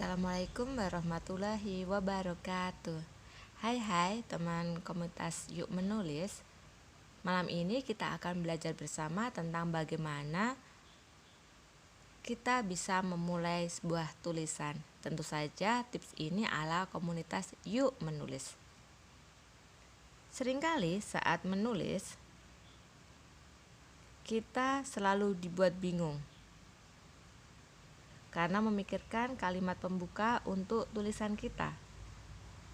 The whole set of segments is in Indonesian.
Assalamualaikum warahmatullahi wabarakatuh. Hai teman komunitas Yuk Menulis. Malam ini kita akan belajar bersama tentang bagaimana kita bisa memulai sebuah tulisan. Tentu saja tips ini ala komunitas Yuk Menulis. Seringkali saat menulis kita selalu dibuat bingung karena memikirkan kalimat pembuka untuk tulisan kita.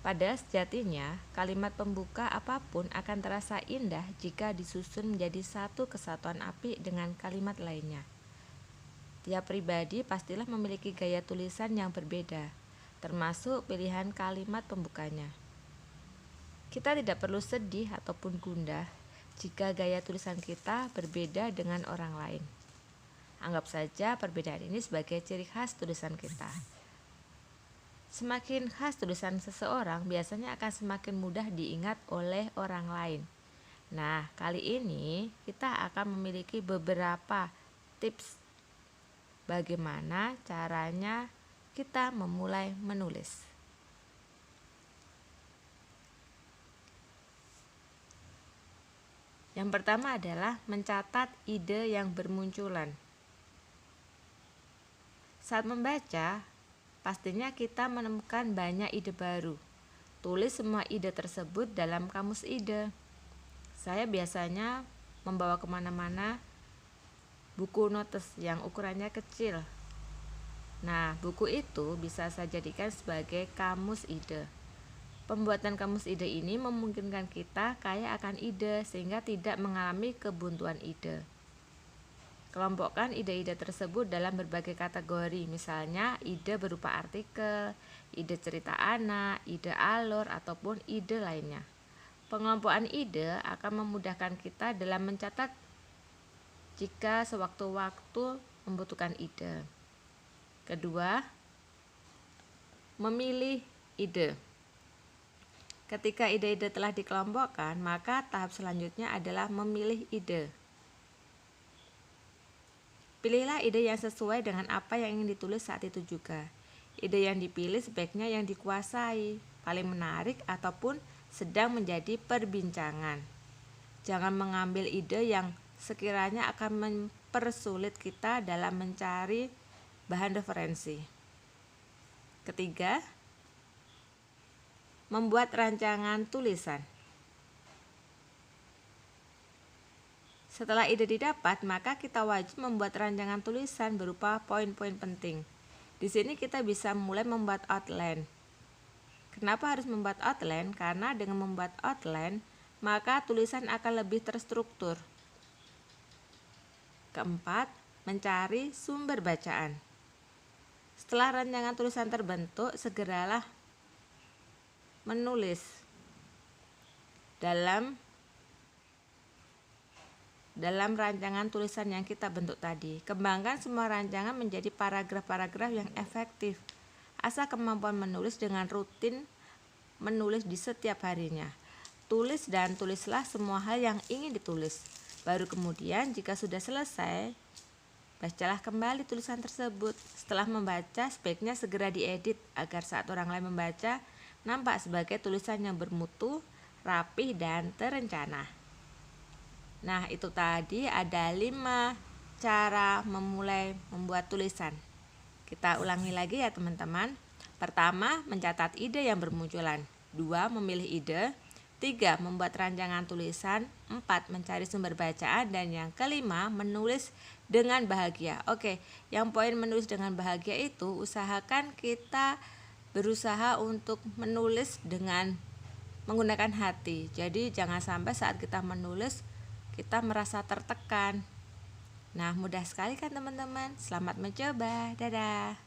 Pada sejatinya, kalimat pembuka apapun akan terasa indah jika disusun menjadi satu kesatuan apik dengan kalimat lainnya. Tiap pribadi pastilah memiliki gaya tulisan yang berbeda, termasuk pilihan kalimat pembukanya. Kita tidak perlu sedih ataupun gundah jika gaya tulisan kita berbeda dengan orang lain. Anggap saja perbedaan ini sebagai ciri khas tulisan kita. Semakin khas tulisan seseorang, biasanya akan semakin mudah diingat oleh orang lain. Nah, kali ini kita akan memiliki beberapa tips bagaimana caranya kita memulai menulis. Yang pertama adalah mencatat ide yang bermunculan. Saat membaca, pastinya kita menemukan banyak ide baru. Tulis semua ide tersebut dalam kamus ide. Saya biasanya membawa kemana-mana buku notes yang ukurannya kecil. Nah, buku itu bisa saya jadikan sebagai kamus ide. Pembuatan kamus ide ini memungkinkan kita kaya akan ide sehingga tidak mengalami kebuntuan ide. Kelompokkan ide-ide tersebut dalam berbagai kategori, misalnya ide berupa artikel, ide cerita anak, ide alur, ataupun ide lainnya. Pengelompokan ide akan memudahkan kita dalam mencatat jika sewaktu-waktu membutuhkan ide. Kedua, memilih ide. Ketika ide-ide telah dikelompokkan, maka tahap selanjutnya adalah memilih ide. Pilihlah ide yang sesuai dengan apa yang ingin ditulis saat itu juga. Ide yang dipilih sebaiknya yang dikuasai, paling menarik ataupun sedang menjadi perbincangan. Jangan mengambil ide yang sekiranya akan mempersulit kita dalam mencari bahan referensi. Ketiga, membuat rancangan tulisan. Setelah ide didapat, maka kita wajib membuat rancangan tulisan berupa poin-poin penting. Di sini kita bisa mulai membuat outline. Kenapa harus membuat outline? Karena dengan membuat outline, maka tulisan akan lebih terstruktur. Keempat, mencari sumber bacaan. Setelah rancangan tulisan terbentuk, segeralah menulis dalam rancangan tulisan yang kita bentuk tadi. Kembangkan semua rancangan menjadi paragraf-paragraf yang efektif. Asah kemampuan menulis dengan rutin menulis di setiap harinya. Tulis dan tulislah semua hal yang ingin ditulis. Baru kemudian jika sudah selesai, bacalah kembali tulisan tersebut. Setelah membaca, sebaiknya segera diedit agar saat orang lain membaca nampak sebagai tulisan yang bermutu, rapih, dan terencana. Nah, itu tadi ada 5 cara memulai membuat tulisan. Kita ulangi lagi ya teman-teman. Pertama, mencatat ide yang bermunculan. 2, memilih ide. 3, membuat rancangan tulisan. 4, mencari sumber bacaan. Dan yang kelima, menulis dengan bahagia. Oke, yang poin menulis dengan bahagia itu usahakan kita berusaha untuk menulis dengan menggunakan hati. Jadi jangan sampai saat kita menulis kita merasa tertekan. Nah, mudah sekali kan teman-teman? Selamat mencoba. Dadah.